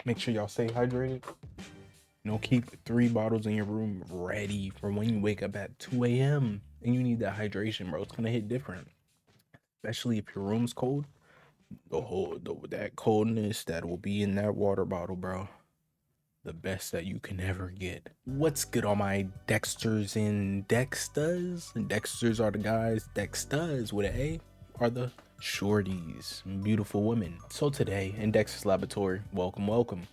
Make sure y'all stay hydrated. Keep 3 bottles in your room ready for when you wake up at 2 a.m. and you need that hydration, bro. It's gonna hit different, especially if your room's cold. That coldness that will be in that water bottle, bro. The best that you can ever get. What's good, all my Dexters and Dextas? Dexters are the guys. Dextas with an A are the shorties, beautiful women. So today in Dexter's laboratory, welcome.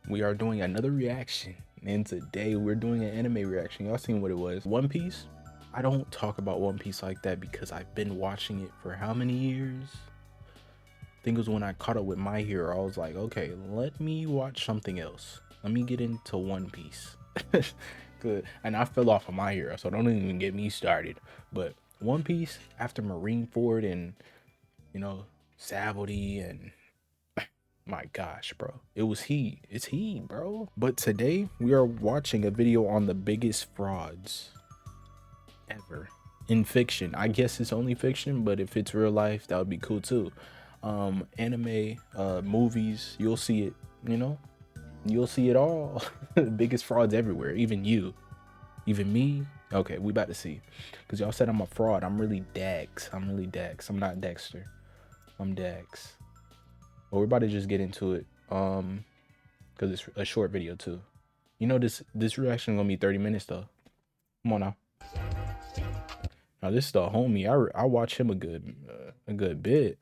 We are doing another reaction, and today we're doing an anime reaction. Y'all seen what it was? One Piece. I don't talk about One Piece like that because I've been watching it for how many years? I think it was when I caught up with My Hero. I was like, okay, let me watch something else. Let me get into One Piece. Good. And I fell off of My Hero, so don't even get me started. But One Piece, after Marineford and, Sabaody and my gosh, bro. It's he, bro. But today we are watching a video on the biggest frauds ever in fiction. I guess it's only fiction, but if it's real life, that would be cool too. Anime, movies, you'll see it, you'll see it all. Biggest frauds everywhere, even you, even me. Okay, we about to see. Because y'all said I'm a fraud. I'm really Dexx. I'm not Dexter. I'm Dexx. Well, we're about to just get into it, because it's a short video too. This reaction gonna be 30 minutes though. Come on now. Now this is the homie. I watch him a good bit.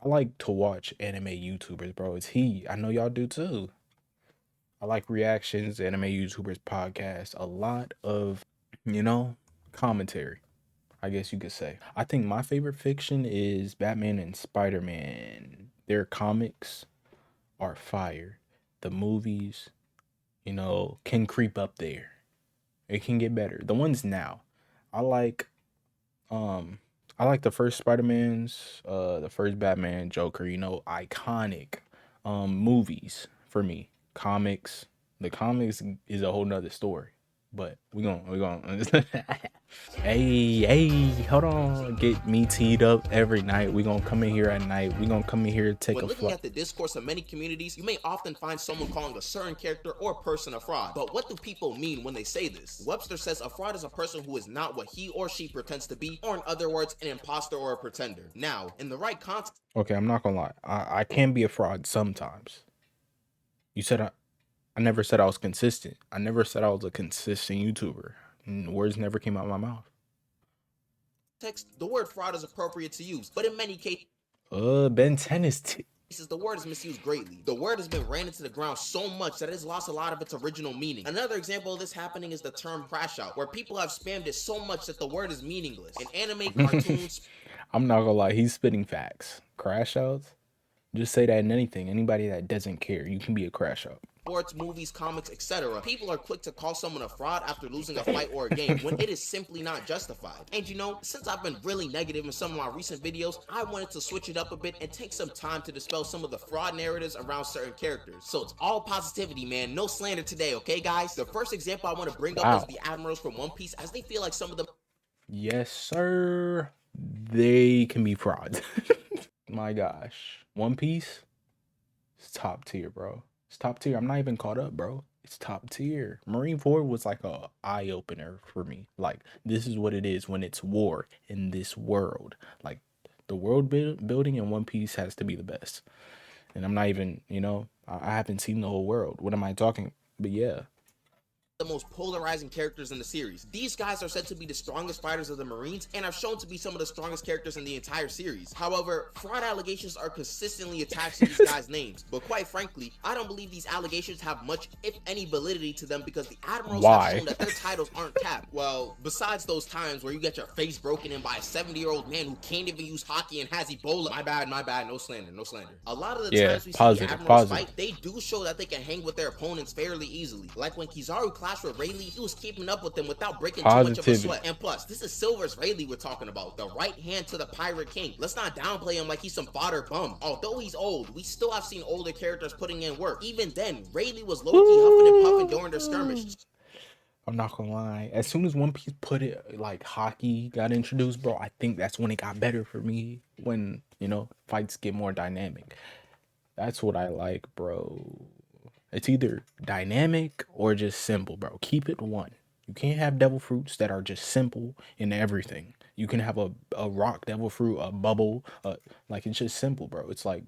I like to watch anime YouTubers, bro. It's he. I know y'all do too. I like reactions, anime YouTubers, podcasts, a lot of, commentary, I guess you could say. I think my favorite fiction is Batman and Spider-Man. Their comics are fire. The movies, can creep up there. It can get better. The ones now. I like um I like the first Spider-Man's, the first Batman, Joker, iconic movies for me. Comics. The comics is a whole nother story. But we gonna hey, hold on. Get me teed up every night. We gonna come in here at night. We gonna come in here, take when a looking flight. at the discourse of many communities, you may often find someone calling a certain character or person a fraud. But what do people mean when they say this? Webster says a fraud is a person who is not what he or she pretends to be, or in other words, an imposter or a pretender. Now, in the right context, Okay, I'm not gonna lie. I can be a fraud sometimes. You said I never said I was consistent. I never said I was a consistent YouTuber. Words never came out of my mouth. the word fraud is appropriate to use, but in many cases, Ben 10 is the word is misused greatly. The word has been ran into the ground so much that it has lost a lot of its original meaning. Another example of this happening is the term crash out, where people have spammed it so much that the word is meaningless. In anime, cartoons, I'm not gonna lie, he's spitting facts. Crash outs? Just say that in anything. Anybody that doesn't care, you can be a crash out. sports, movies, comics, etc. People are quick to call someone a fraud after losing a fight or a game when it is simply not justified. And since I've been really negative in some of my recent videos, I wanted to switch it up a bit and take some time to dispel some of the fraud narratives around certain characters. So it's all positivity, man. No slander today, okay, guys? The first example I want to bring up is the admirals from One Piece, as they feel like some of them. Yes, sir. They can be frauds. My gosh. One Piece? It's top tier, bro. It's top tier. I'm not even caught up, bro. It's top tier. Marineford was like a eye opener for me. Like, this is what it is when it's war in this world. Like, the world building in One Piece has to be the best. And I'm not even, I haven't seen the whole world. What am I talking? But yeah, The most polarizing characters in the series. These guys are said to be the strongest fighters of the Marines and are shown to be some of the strongest characters in the entire series. However, fraud allegations are consistently attached to these guys' names, but quite frankly, I don't believe these allegations have much, if any, validity to them because the admirals have shown that their titles aren't capped. Well, besides those times where you get your face broken in by a 70-year-old man who can't even use hockey and has Ebola. My bad, no slander. A lot of the times we see the admirals fight, they do show that they can hang with their opponents fairly easily. Like when Kizaru clashed with Rayleigh, he was keeping up with them without breaking too much of a sweat. And plus, this is Silver's Rayleigh we're talking about, the right hand to the Pirate King. Let's not downplay him like he's some fodder bum. Although he's old, we still have seen older characters putting in work. Even then, Rayleigh was low-key huffing and puffing during their skirmish. I'm not gonna lie. As soon as One Piece put it, like, hockey got introduced, bro, I think that's when it got better for me. When, fights get more dynamic. That's what I like, bro. It's either dynamic or just simple, bro. Keep it one. You can't have devil fruits that are just simple in everything. You can have a rock devil fruit, a bubble, like it's just simple, bro. It's like,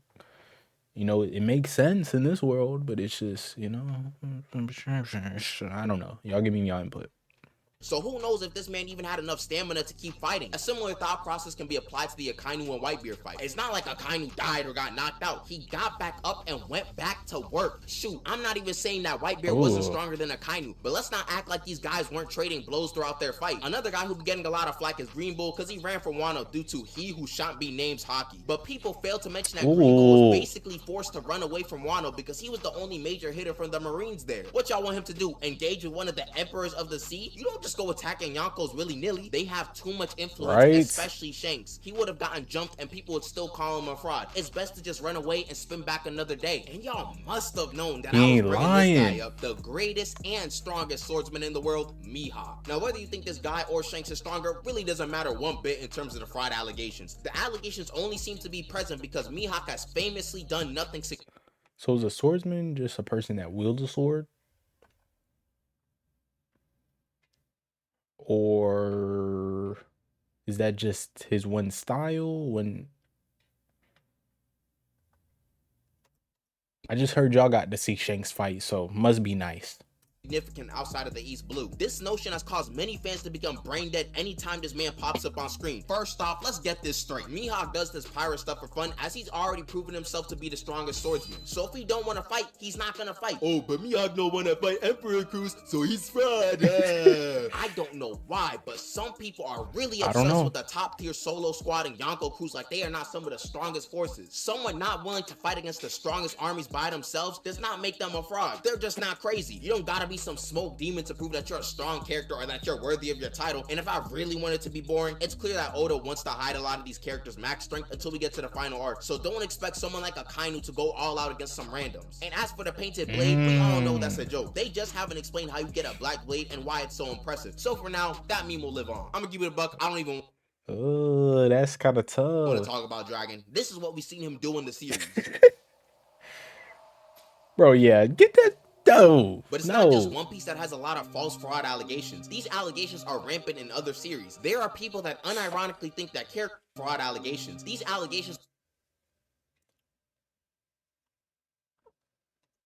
you know, it makes sense in this world, but it's just, you know, I don't know. Y'all give me your input. So who knows if this man even had enough stamina to keep fighting. A similar thought process can be applied to the Akainu and Whitebeard fight. It's not like Akainu died or got knocked out. He got back up and went back to work. Shoot, I'm not even saying that Whitebeard wasn't stronger than Akainu, but let's not act like these guys weren't trading blows throughout their fight. Another guy who be getting a lot of flack is Green Bull because he ran from Wano due to he who shan't be name's hockey. But people fail to mention that Green Bull was basically forced to run away from Wano because he was the only major hitter from the Marines there. What y'all want him to do? Engage with one of the emperors of the sea? You don't just go attacking Yonko's willy-nilly. They have too much influence, right? Especially Shanks. He would have gotten jumped and people would still call him a fraud. It's best to just run away and spin back another day. And y'all must have known that I was bringing this guy up, the greatest and strongest swordsman in the world, Mihawk. Now, whether you think this guy or Shanks is stronger really doesn't matter one bit in terms of the fraud allegations. The allegations only seem to be present because Mihawk has famously done nothing. So is a swordsman just a person that wields a sword? Or is that just his one style? When I just heard y'all got to see Shanks fight, so must be nice. Significant outside of the East Blue. This notion has caused many fans to become brain dead anytime this man pops up on screen. First off, let's get this straight. Mihawk does this pirate stuff for fun as he's already proven himself to be the strongest swordsman. So if he don't want to fight, he's not gonna fight. Oh, but Mihawk don't want to fight Emperor Cruz, so he's fraud. I don't know why, but some people are really obsessed with the top tier solo squad and Yonko Cruz like they are not some of the strongest forces. Someone not willing to fight against the strongest armies by themselves does not make them a fraud. They're just not crazy. You don't gotta be some smoke demon to prove that you're a strong character or that you're worthy of your title. And if I really wanted to be boring, it's clear that Oda wants to hide a lot of these characters' max strength until we get to the final arc. So don't expect someone like Akainu to go all out against some randoms. And as for the painted blade, we all know that's a joke. They just haven't explained how you get a black blade and why it's so impressive. So for now, that meme will live on. I'm gonna give it a buck. I don't even that's kind of tough. want to talk about Dragon. This is what we've seen him do in the series. Bro, yeah, get that. No, but it's not just One Piece that has a lot of false fraud allegations. These allegations are rampant in other series. There are people that unironically think that character fraud allegations. These allegations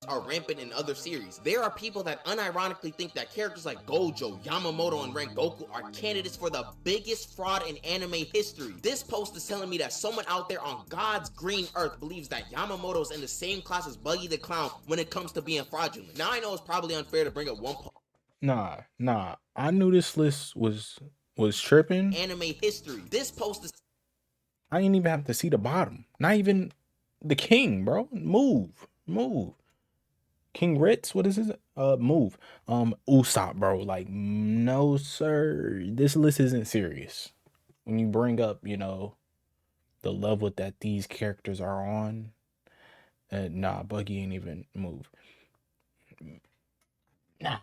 are rampant in other series. There are people that unironically think that characters like Gojo, Yamamoto, and Rengoku are candidates for the biggest fraud in anime history. This post is telling me that someone out there on God's green earth believes that Yamamoto is in the same class as Buggy the Clown when it comes to being fraudulent. Now I know it's probably unfair to bring up one post. Nah. I knew this list was tripping. Anime history. This post is I didn't even have to see the bottom. Not even the king, bro. Move. King Ritz, what is his move? Usopp, bro. Like, no, sir. This list isn't serious. When you bring up, you know, the level that these characters are on, nah, Buggy ain't even move. Nah.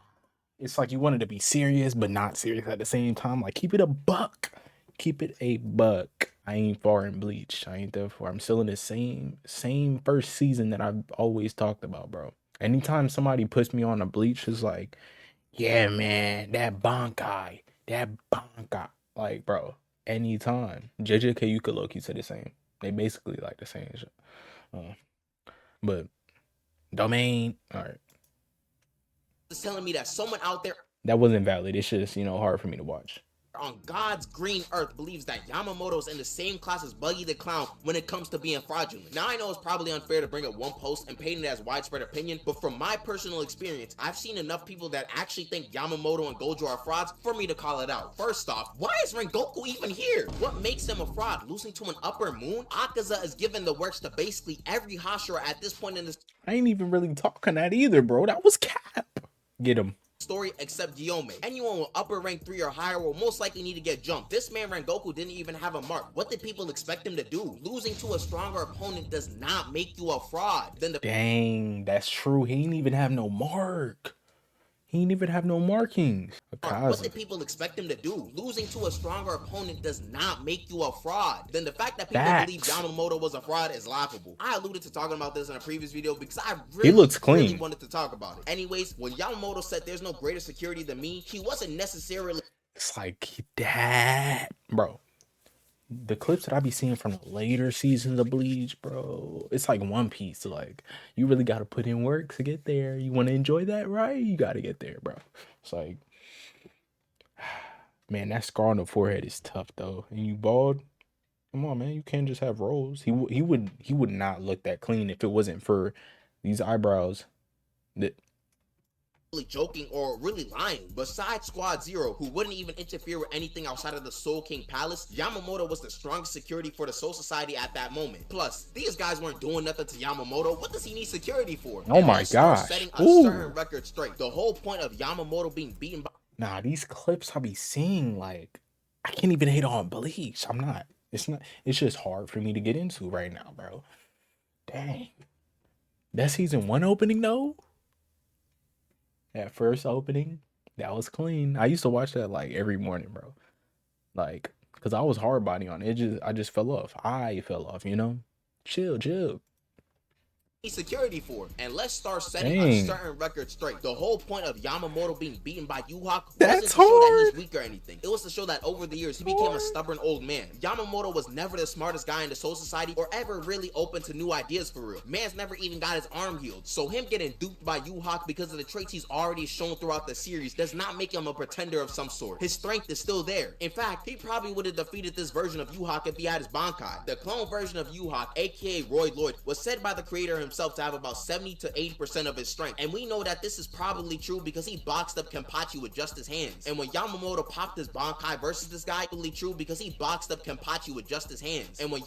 It's like you wanted to be serious, but not serious at the same time. Like, keep it a buck. Keep it a buck. I ain't far in Bleach. I ain't there for. I'm still in the same first season that I've always talked about, bro. Anytime somebody puts me on a Bleach, it's like, yeah, man, that Bankai. Like, bro, anytime. JJK Yuka said the same. They basically like the same shit. But Domain, all right. It's telling me that someone out there that wasn't valid. It's just, you know, hard for me to watch. On God's green earth believes that Yamamoto's in the same class as Buggy the Clown when it comes to being fraudulent. Now I know it's probably unfair to bring up one post and paint it as widespread opinion, but from my personal experience, I've seen enough people that actually think Yamamoto and Gojo are frauds for me to call it out. First off, why is Rengoku even here? What makes him a fraud? Losing to an upper moon? Akaza is given the works to basically every Hashira at this point in this. I ain't even really talking that either, bro. That was cap. Get him. Story except Gyome. Anyone with upper rank 3 or higher will most likely need to get jumped. This man Rengoku didn't even have a mark. What did people expect him to do? Losing to a stronger opponent does not make you a fraud. Then dang, that's true. He ain't even have no mark. He didn't even have no markings. What Akaza. did people expect him to do? Losing to a stronger opponent does not make you a fraud. Then the fact that people believe Facts. Yamamoto was a fraud is laughable. I alluded to talking about this in a previous video because I He looks really clean. wanted to talk about it. Anyways, when Yamamoto said there's no greater security than me, he wasn't necessarily It's like that, bro. The clips that I be seeing from the later seasons of Bleach, bro, it's like One Piece. Like, you really got to put in work to get there. You want to enjoy that, right? You got to get there, bro. It's like, man, that scar on the forehead is tough though. And you bald, come on, man. You can't just have rolls. He would not look that clean if it wasn't for these eyebrows. That joking or really lying. Besides Squad Zero, who wouldn't even interfere with anything outside of the Soul King Palace, Yamamoto was the strongest security for the Soul Society at that moment. Plus, these guys weren't doing nothing to Yamamoto. What does he need security for? oh And my let's start gosh. setting a Ooh. certain record straight. The whole point of Yamamoto being beaten by Nah, these clips I be seeing, like, I can't even hate on Bleach. I'm not. It's not. It's just hard for me to get into right now, bro. Dang. That season 1 opening though. That first opening, that was clean. I used to watch that like every morning, bro. Like, cause I was hard body on it. I just fell off. I fell off, you know. Chill, chill. security for. And let's start setting a Dang. certain record straight. The whole point of Yamamoto being beaten by Yuhawk wasn't That's to show that hard. he's weak or anything. It was to show that over the years he became a stubborn old man. Yamamoto was never the smartest guy in the Soul Society or ever really open to new ideas for real. Man's never even got his arm healed. So him getting duped by Yuhawk because of the traits he's already shown throughout the series does not make him a pretender of some sort. His strength is still there. In fact, he probably would have defeated this version of Yuhawk if he had his Bankai. The clone version of Yuhawk, aka Roy Lloyd, was said by the creator himself to have about 70 to 80% of his strength. And we know that this is probably true because he boxed up Kenpachi with just his hands. And when Yamamoto popped his Bankai versus this guy, probably true because he boxed up Kenpachi with just his hands. And when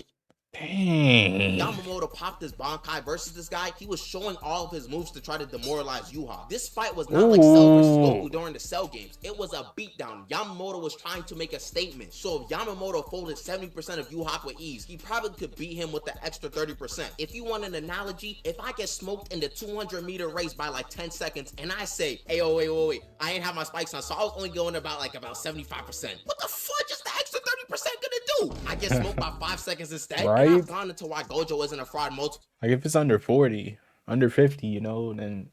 Dang. Yamamoto popped his Bankai versus this guy, he was showing all of his moves to try to demoralize Yuha. This fight was not like Cell versus Goku during the Cell games. It was a beatdown. Yamamoto was trying to make a statement. So if Yamamoto folded 70% of Yuha with ease, he probably could beat him with the extra 30%. If you want an analogy, if I get smoked in the 200-meter race by like 10 seconds and I say, hey, oh, wait, I ain't have my spikes on, so I was only going about 75%. What the fudge is the extra 30% gonna do? I get smoked by 5 seconds instead. Right? And I've gone into why Gojo isn't a fraud multiple Like if it's under 40, under 50, you know, then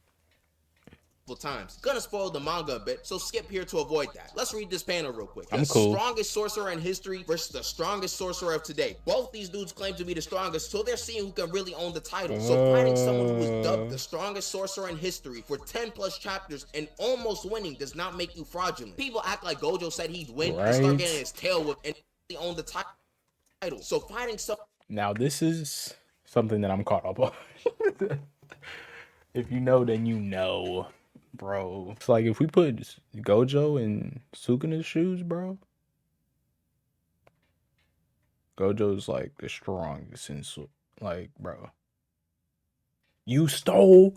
times. Gonna spoil the manga a bit, so skip here to avoid that. Let's read this panel real quick. I'm The cool. strongest sorcerer in history versus the strongest sorcerer of today. Both these dudes claim to be the strongest, so they're seeing who can really own the title. So fighting someone who was dubbed the strongest sorcerer in history for 10 plus chapters and almost winning does not make you fraudulent. People act like Gojo said he'd win and start getting his tail whipped and he owned the title. So fighting someone. Now this is something that I'm caught up on. If you know, then you know, bro. It's like if we put Gojo in Sukuna's shoes, bro. Gojo's like the strongest in like, bro. You stole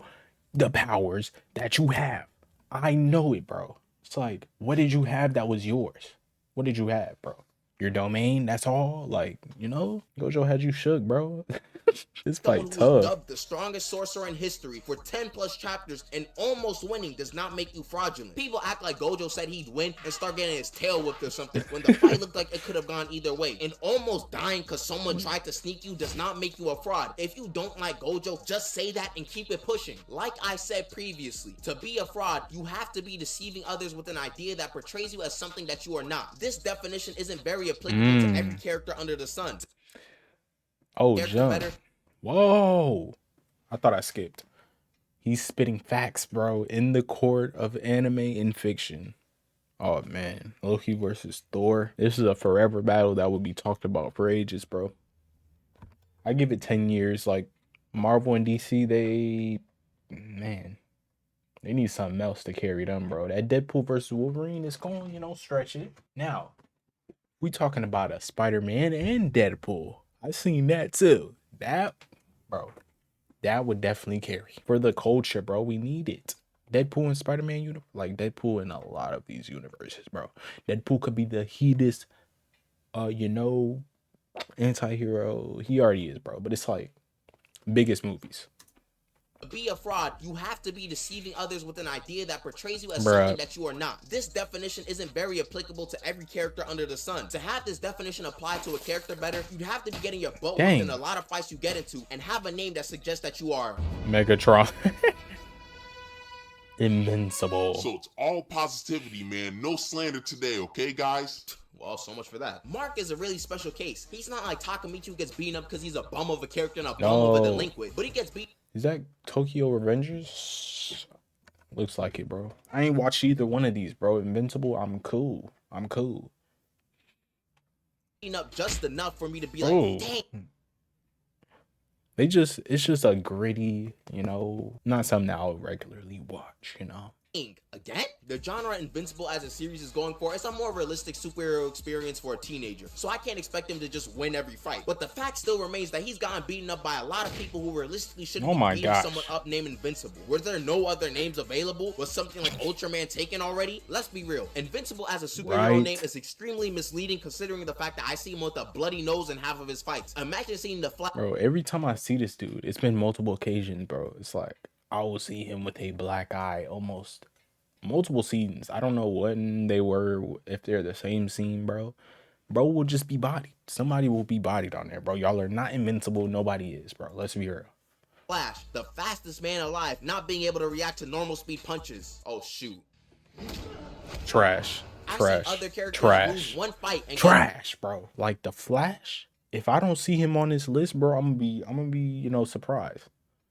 the powers that you have. I know it, bro. It's like, what did you have that was yours? What did you have, bro? Your domain, that's all? Like, you know? Gojo had you shook, bro. This fight Someone who was tough. dubbed the strongest sorcerer in history for 10 plus chapters and almost winning does not make you fraudulent. People act like Gojo said he'd win and start getting his tail whipped or something when the fight looked like it could have gone either way. And almost dying because someone tried to sneak you does not make you a fraud. If you don't like Gojo, just say that and keep it pushing. Like I said previously, to be a fraud, you have to be deceiving others with an idea that portrays you as something that you are not. This definition isn't very applicable to every character under the sun. Oh, jump. Whoa. I thought I skipped. He's spitting facts, bro, in the court of anime and fiction. Oh, man. Loki versus Thor. This is a forever battle that will be talked about for ages, bro. I give it 10 years. Like, Marvel and DC, they need something else to carry them, bro. That Deadpool versus Wolverine is going, stretch it. Now, we talking about a Spider-Man and Deadpool. I seen that too. That, bro, that would definitely carry. For the culture, bro, we need it. Deadpool and Spider-Man, like Deadpool in a lot of these universes, bro. Deadpool could be the heatest, anti-hero. He already is, bro. But it's like biggest movies. To be a fraud, you have to be deceiving others with an idea that portrays you as something Bruh. that you are not. This definition isn't very applicable to every character under the sun. To have this definition apply to a character better, you'd have to be getting your butt whooped in a lot of fights you get into and have a name that suggests that you are Megatron. Invincible. So it's all positivity, man. No slander today, okay, guys? Well, so much for that. Mark is a really special case. He's not like Takamichi who gets beaten up because he's a bum of a character and a bum of a delinquent, but he gets beat. Is that Tokyo Revengers? Looks like it, bro. I ain't watched either one of these, bro. Invincible, I'm cool. I'm cool. Up just enough for me to be like, dang. It's just a gritty, you know, not something that I'll regularly watch, you know. Again, the genre Invincible as a series is going for is a more realistic superhero experience for a teenager, so I can't expect him to just win every fight. But the fact still remains that he's gotten beaten up by a lot of people who realistically shouldn't be beating someone up named Invincible. Were there no other names available? Was something like Ultraman taken already? Let's be real. Invincible as a superhero name is extremely misleading considering the fact that I see him with a bloody nose in half of his fights. Imagine seeing the Bro, every time I see this dude, it's been multiple occasions, bro. It's like I will see him with a black eye almost multiple scenes. I don't know when they were, if they're the same scene, bro. Bro will just be bodied. Somebody will be bodied on there, bro. Y'all are not invincible. Nobody is, bro. Let's be real. Flash, the fastest man alive, not being able to react to normal speed punches. Oh, shoot. Trash. Trash. Other characters Trash. lose one fight and Trash, bro. Like the Flash. If I don't see him on this list, bro, I'm gonna be, you know, surprised.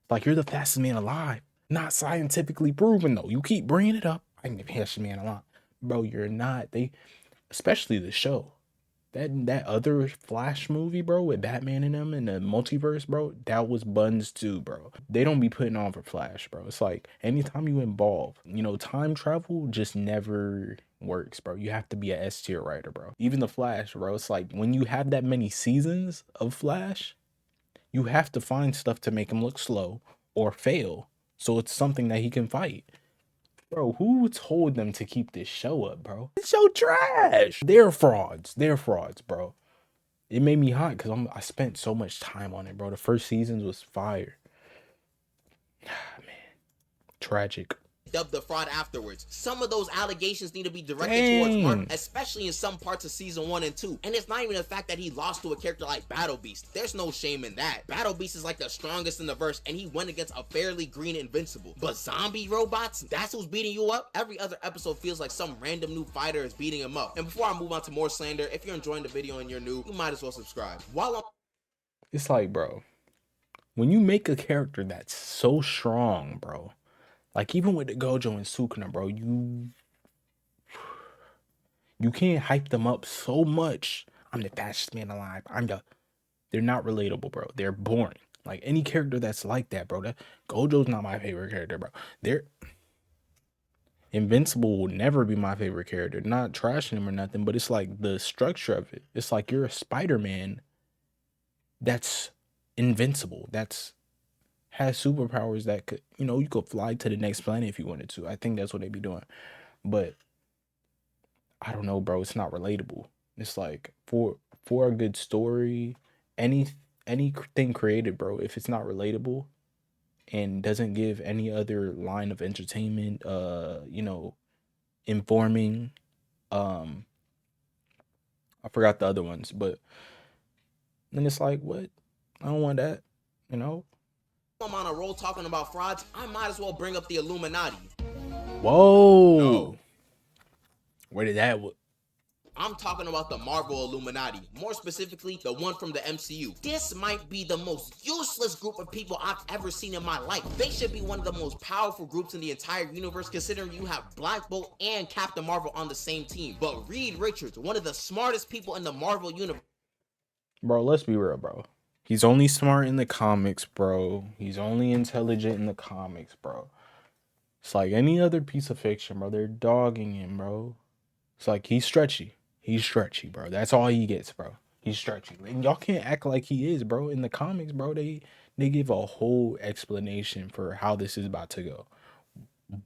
Like, you're the fastest man alive. Not scientifically proven, though. You keep bringing it up. I can be the fastest man alive. Bro, you're not. Especially the show. That other Flash movie, bro, with Batman and them in the multiverse, bro, that was buns too, bro. They don't be putting on for Flash, bro. It's like anytime you involve, you know, time travel just never works, bro. You have to be a S tier writer, bro. Even the Flash, bro. It's like when you have that many seasons of Flash, you have to find stuff to make him look slow or fail, so it's something that he can fight. Bro, who told them to keep this show up, bro? This show trash. They're frauds. They're frauds, bro. It made me hot because I spent so much time on it, bro. The first seasons was fire. Man, tragic. Dubbed the fraud afterwards. Some of those allegations need to be directed towards Mark, especially in some parts of season 1 and 2. And it's not even the fact that he lost to a character like Battle Beast. There's no shame in that. Battle Beast is like the strongest in the verse, and he went against a fairly green Invincible. But zombie robots, that's who's beating you up? Every other episode feels like some random new fighter is beating him up. And before I move on to more slander, if you're enjoying the video and you're new, you might as well subscribe. It's like, bro, when you make a character that's so strong, bro, like even with the Gojo and Sukuna, bro, you can't hype them up so much. I'm the fastest man alive. They're not relatable, bro. They're boring. Like any character that's like that, bro. Gojo's not my favorite character, bro. Invincible will never be my favorite character. Not trashing him or nothing, but it's like the structure of it. It's like you're a Spider-Man that's invincible. Has superpowers that could, you know, you could fly to the next planet if you wanted to. I think that's what they be doing. But I don't know, bro. It's not relatable. It's like for a good story, anything created, bro, if it's not relatable and doesn't give any other line of entertainment, you know, informing, I forgot the other ones, but then it's like, what? I don't want that, you know? I'm on a roll talking about frauds, I might as well bring up the Illuminati. Whoa. No. Where did that? I'm talking about the Marvel Illuminati, more specifically, the one from the MCU. This might be the most useless group of people I've ever seen in my life. They should be one of the most powerful groups in the entire universe, considering you have Black Bolt and Captain Marvel on the same team. But Reed Richards, one of the smartest people in the Marvel universe. Bro, let's be real, bro. He's only smart in the comics, bro. He's only intelligent in the comics, bro. It's like any other piece of fiction, bro. They're dogging him, bro. It's like he's stretchy. He's stretchy, bro. That's all he gets, bro. He's stretchy. And y'all can't act like he is, bro. In the comics, bro, they give a whole explanation for how this is about to go.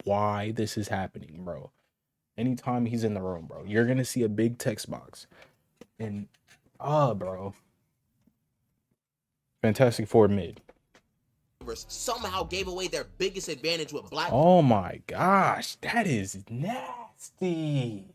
Why this is happening, bro. Anytime he's in the room, bro, you're going to see a big text box. And, bro. Fantastic Four mid. somehow gave away their biggest advantage with Black Oh my gosh, that is nasty.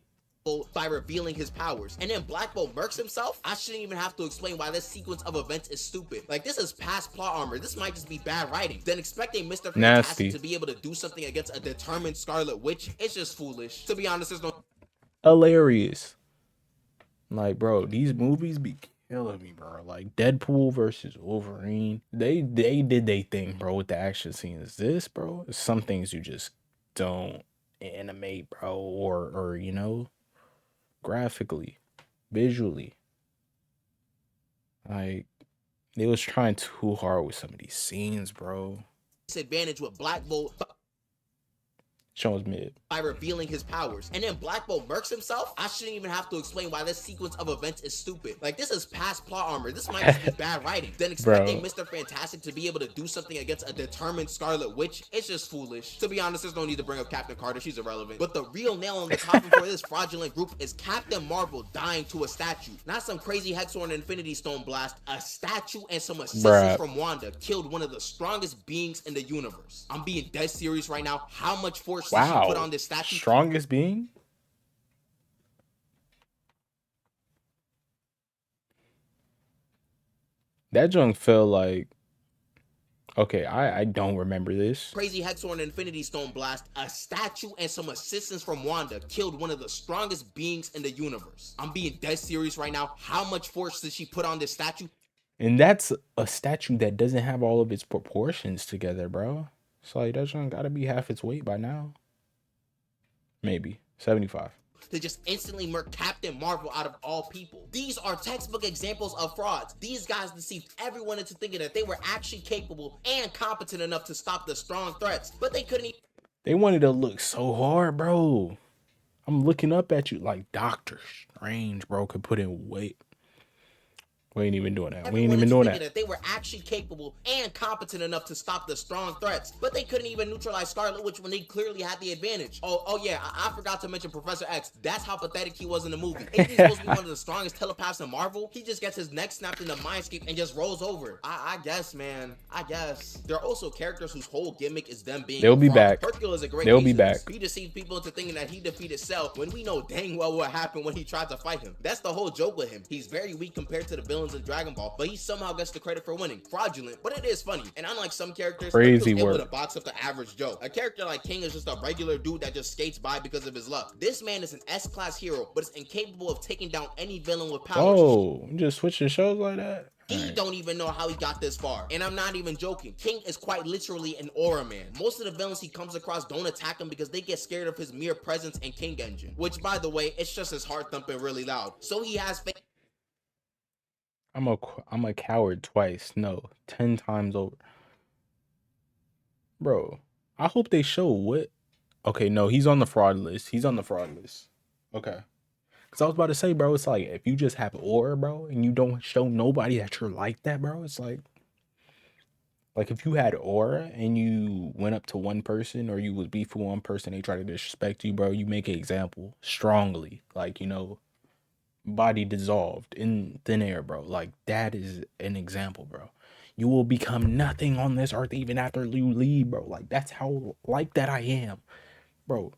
Bolt by revealing his powers. And then Black Bolt murks himself? I shouldn't even have to explain why this sequence of events is stupid. Like, this is past plot armor. This might just be bad writing. Then expecting Mr. Fantastic to be able to do something against a determined Scarlet Witch, it's just foolish. To be honest, there's no... Hilarious. Like, bro, these movies be killing me, bro. Like, Deadpool versus Wolverine. They did they thing, bro, with the action scenes. This, bro, some things you just don't animate, bro, or you know, graphically, visually. Like, they was trying too hard with some of these scenes, bro. Disadvantage with Black Bolt Shows mid by revealing his powers. And then Black Bolt murks himself? I shouldn't even have to explain why this sequence of events is stupid. Like, this is past plot armor. This might just be bad writing. Then expecting Mr. Fantastic to be able to do something against a determined Scarlet Witch, it's just foolish. To be honest, there's no need to bring up Captain Carter. She's irrelevant. But the real nail in the coffin for this fraudulent group is Captain Marvel dying to a statue. Not some crazy Hexor and Infinity Stone blast. A statue and some assistance from Wanda killed one of the strongest beings in the universe. I'm being dead serious right now. How much force did she put on this statue? Strongest being? That junk felt like... Okay, I don't remember this. Crazy Hexor and Infinity Stone blast, a statue and some assistance from Wanda killed one of the strongest beings in the universe. I'm being dead serious right now. How much force did she put on this statue? And that's a statue that doesn't have all of its proportions together, bro. So like, that junk gotta be half its weight by now. Maybe 75. To just instantly murk Captain Marvel out of all people. These are textbook examples of frauds. These guys deceived everyone into thinking that they were actually capable and competent enough to stop the strong threats, but they couldn't. They wanted to look so hard, bro. I'm looking up at you like Doctor Strange, bro, could put in weight. We ain't even doing that. We ain't even doing that. They were actually capable and competent enough to stop the strong threats, but they couldn't even neutralize Scarlet Witch when they clearly had the advantage. Oh yeah, I forgot to mention Professor X. That's how pathetic he was in the movie. If he's supposed to be one of the strongest telepaths in Marvel, he just gets his neck snapped in the mindscape and just rolls over. I guess, man. I guess. There are also characters whose whole gimmick is them being They'll be back. Hercule is a great They'll be back. He deceived people into thinking that he defeated Cell when we know dang well what happened when he tried to fight him. That's the whole joke with him. He's very weak compared to the villains in Dragon Ball, but he somehow gets the credit for winning. Fraudulent, but it is funny. And unlike some characters, crazy able work to box up the average Joe. A character like King is just a regular dude that just skates by because of his luck. This man is an S-class hero, but is incapable of taking down any villain with powers. Oh, you just switching shows like that? He don't even know how he got this far. And I'm not even joking. King is quite literally an aura man. Most of the villains he comes across don't attack him because they get scared of his mere presence and King Engine. Which, by the way, it's just his heart thumping really loud. So he has faith. I'm a coward twice. No, 10 times over. Bro, I hope they show what... Okay, no, he's on the fraud list. He's on the fraud list. Okay. Because I was about to say, bro, it's like, if you just have aura, bro, and you don't show nobody that you're like that, bro, it's like if you had aura and you went up to one person or you was beef with one person, they try to disrespect you, bro, you make an example strongly. Like, you know, body dissolved in thin air, bro. Like, that is an example, bro. You will become nothing on this earth even after you leave, bro. Like, that's how like that I am, bro.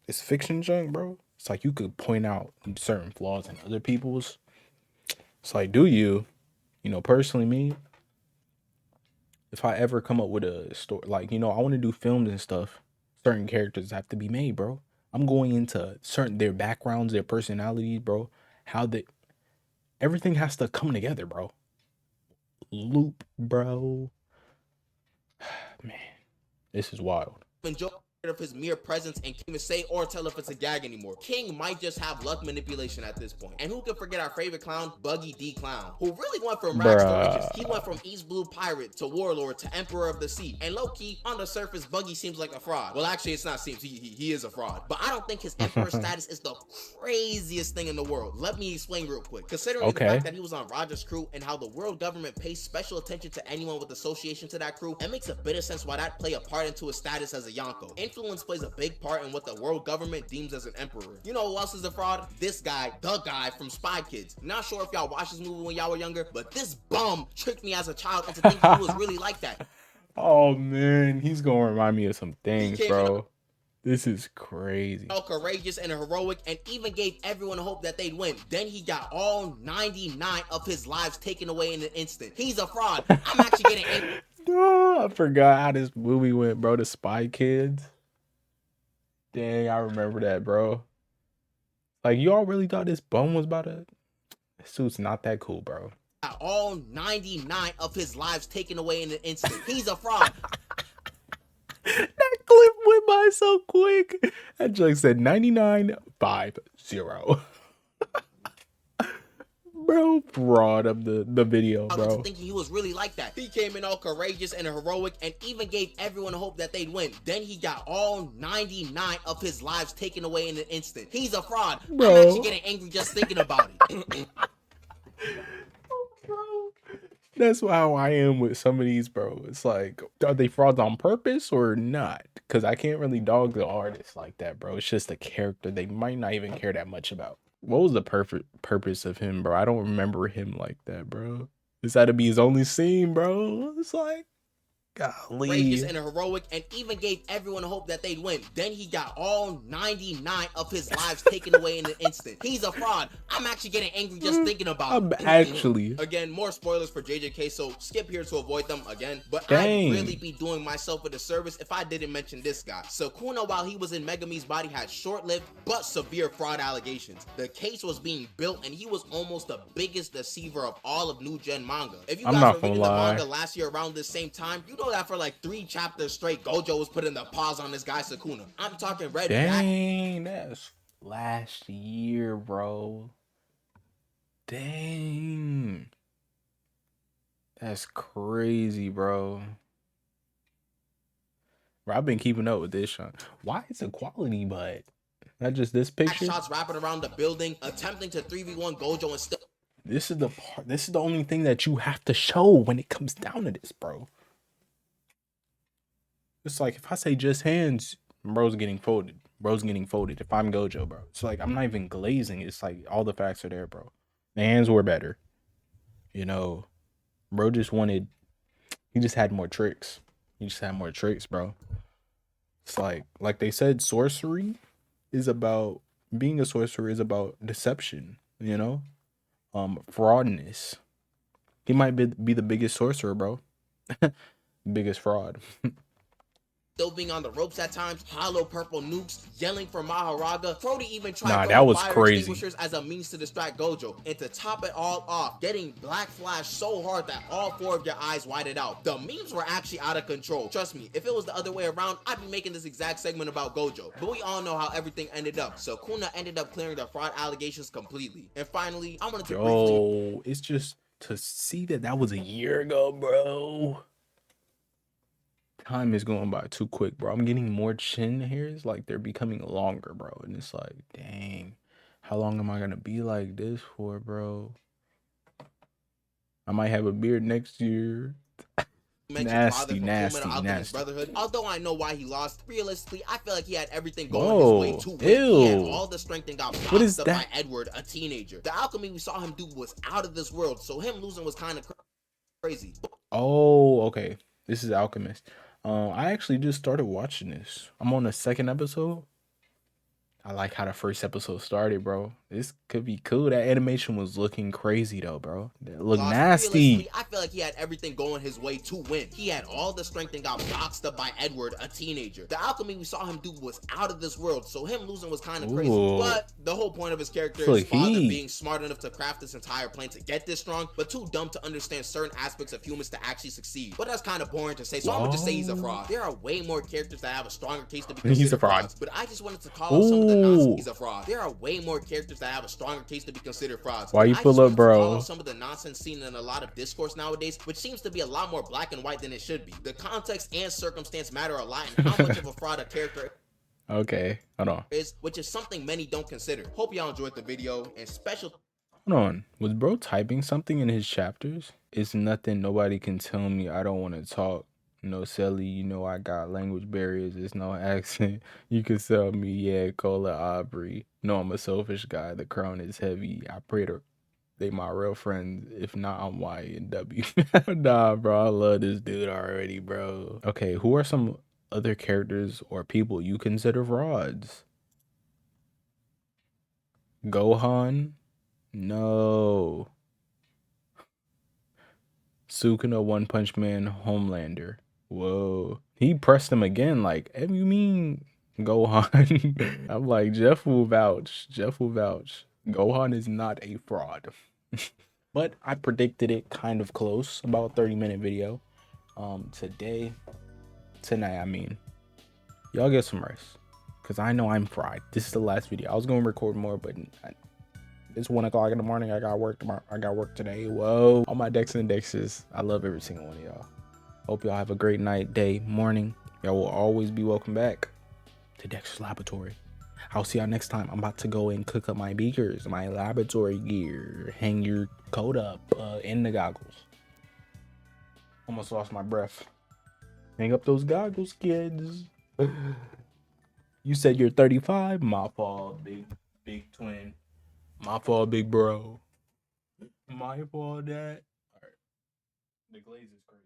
It's fiction junk, bro. It's like you could point out certain flaws in other people's. It's like, do you know, personally, me, if I ever come up with a story, like, you know, I want to do films and stuff, certain characters have to be made, bro. I'm going into their backgrounds, their personalities, bro. How everything has to come together, bro. Loop, bro. Man, this is wild. Of his mere presence and can't even say or tell if it's a gag anymore. King might just have luck manipulation at this point. And who can forget our favorite clown, Buggy D Clown, who really went from rags to riches. He went from East Blue Pirate to Warlord to Emperor of the Sea. And low-key, on the surface, Buggy seems like a fraud. Well, actually, it's not seems. He is a fraud. But I don't think his Emperor status is the craziest thing in the world. Let me explain real quick. Considering the fact that he was on Roger's crew and how the world government pays special attention to anyone with association to that crew, it makes a bit of sense why that play a part into his status as a Yonko. Influence plays a big part in what the world government deems as an emperor. You know who else is a fraud? This guy, the guy from Spy Kids. Not sure if y'all watched this movie when y'all were younger, but this bum tricked me as a child into thinking he was really like that. Oh man, he's gonna remind me of some things, came in bro. This is crazy. all courageous and heroic and even gave everyone hope that they'd win. Then he got all 99 of his lives taken away in an instant. He's a fraud. I'm actually getting angry. No, I forgot how this movie went, bro. The Spy Kids. Dang, I remember that, bro. Like, y'all really thought this bum was about to... This suit's not that cool, bro. Got all 99 of his lives taken away in an instant. He's a fraud. That clip went by so quick. That joke said 9950. Bro, fraud of the video, bro. Thinking he was really like that. He came in all courageous and heroic and even gave everyone hope that they'd win. Then he got all 99 of his lives taken away in an instant. He's a fraud. Bro. I'm actually getting angry just thinking about it. Bro, that's how I am with some of these, bro. It's like, are they frauds on purpose or not? Because I can't really dog the artist like that, bro. It's just a character they might not even care that much about. What was the perfect purpose of him, bro? I don't remember him like that, bro. This had to be his only scene, bro. It's like, golly. Courageous and heroic and even gave everyone hope that they'd win. Then he got all 99 of his lives taken away in an instant. He's a fraud. I'm actually getting angry just thinking about it. Actually. Again, more spoilers for JJK, so skip here to avoid them again. But Dang. I'd really be doing myself a disservice if I didn't mention this guy. Sukuna, while he was in Megami's body, had short-lived but severe fraud allegations. The case was being built and he was almost the biggest deceiver of all of new gen manga. If you guys were reading the manga last year around this same time, you know that for like 3 chapters straight, Gojo was putting the pause on this guy Sukuna. I'm talking red. Dang, that's last year, bro. Dang. That's crazy, bro. Bro, I've been keeping up with this, Sean. Why is the quality, but not just this picture? Shots wrapping around the building, attempting to 3v1 Gojo and still. This is the part. This is the only thing that you have to show when it comes down to this, bro. It's like if I say just hands, bro's getting folded. Bro's getting folded. If I'm Gojo, bro, it's like I'm not even glazing. It's like all the facts are there, bro. The hands were better. You know, bro just wanted. He just had more tricks. He just had more tricks, bro. It's like they said, sorcery is about being a sorcerer is about deception. You know, fraudness. He might be the biggest sorcerer, bro. Biggest fraud. Still being on the ropes at times, hollow purple nukes, yelling for Maharaga. Crody even tried that was fire crazy. Extinguishers as a means to distract Gojo. And to top it all off, getting Black Flash so hard that all 4 of your eyes whited out. The memes were actually out of control. Trust me, if it was the other way around, I'd be making this exact segment about Gojo. But we all know how everything ended up. So Kuna ended up clearing the fraud allegations completely. And finally, I wanted to briefly... It's just to see that was a year ago, bro. Time is going by too quick, bro. I'm getting more chin hairs, like they're becoming longer, bro. And it's like, dang, how long am I gonna be like this for, bro? I might have a beard next year. Nasty. Brotherhood. Although I know why he lost, realistically, I feel like he had everything going his way too. He had all the strength and got blocked up by Edward, a teenager. The alchemy we saw him do was out of this world, so him losing was kind of crazy. Oh, okay. This is Alchemist. I actually just started watching this. I'm on the 2nd episode. I like how the first episode started, bro. This could be cool. That animation was looking crazy though, bro. That looked nasty. I feel like he had everything going his way to win. He had all the strength and got boxed up by Edward, a teenager. The alchemy we saw him do was out of this world, so him losing was kind of crazy. But the whole point of his character is his father being smart enough to craft this entire plan to get this strong, but too dumb to understand certain aspects of humans to actually succeed. But that's kind of boring to say, so I'm gonna just say he's a fraud. There are way more characters that have a stronger case to be considered he's a fraud. frauds, but I just wanted to call out some of the nonsense. He's a fraud. There are way more characters that have a stronger case to be considered frauds. Why you pull up, bro? Some of the nonsense seen in a lot of discourse nowadays, which seems to be a lot more black and white than it should be. The context and circumstance matter a lot in how much of a fraud a character okay, hold on. which is something many don't consider. Hope y'all enjoyed the video, and special... Hold on. Was bro typing something in his chapters? It's nothing. Nobody can tell me I don't want to talk. No, Sally, you know I got language barriers. It's no accent. You can sell me, yeah, Cola Aubrey. No, I'm a selfish guy. The crown is heavy. I pray to... They my real friends. If not, I'm Y and W. Nah, bro, I love this dude already, bro. Okay, who are some other characters or people you consider frauds? Gohan? No. Sukuna, One Punch Man, Homelander. Whoa. He pressed him again, like, hey, you mean Gohan? I'm like, Jeff will vouch. Jeff will vouch. Gohan is not a fraud. But I predicted it kind of close, about 30-minute video. Tonight, I mean. Y'all get some rest. Cause I know I'm fried. This is the last video. I was gonna record more, but it's 1 o'clock in the morning. I got work tomorrow. I got work today. Whoa. All my Dexx and Dexes. I love every single one of y'all. Hope y'all have a great night, day, morning. Y'all will always be welcome back to Dexter's Laboratory. I'll see y'all next time. I'm about to go and cook up my beakers, my laboratory gear. Hang your coat up in the goggles. Almost lost my breath. Hang up those goggles, kids. You said you're 35? My fault, big twin. My fault, big bro. My fault, dad. All right. The glaze is crazy.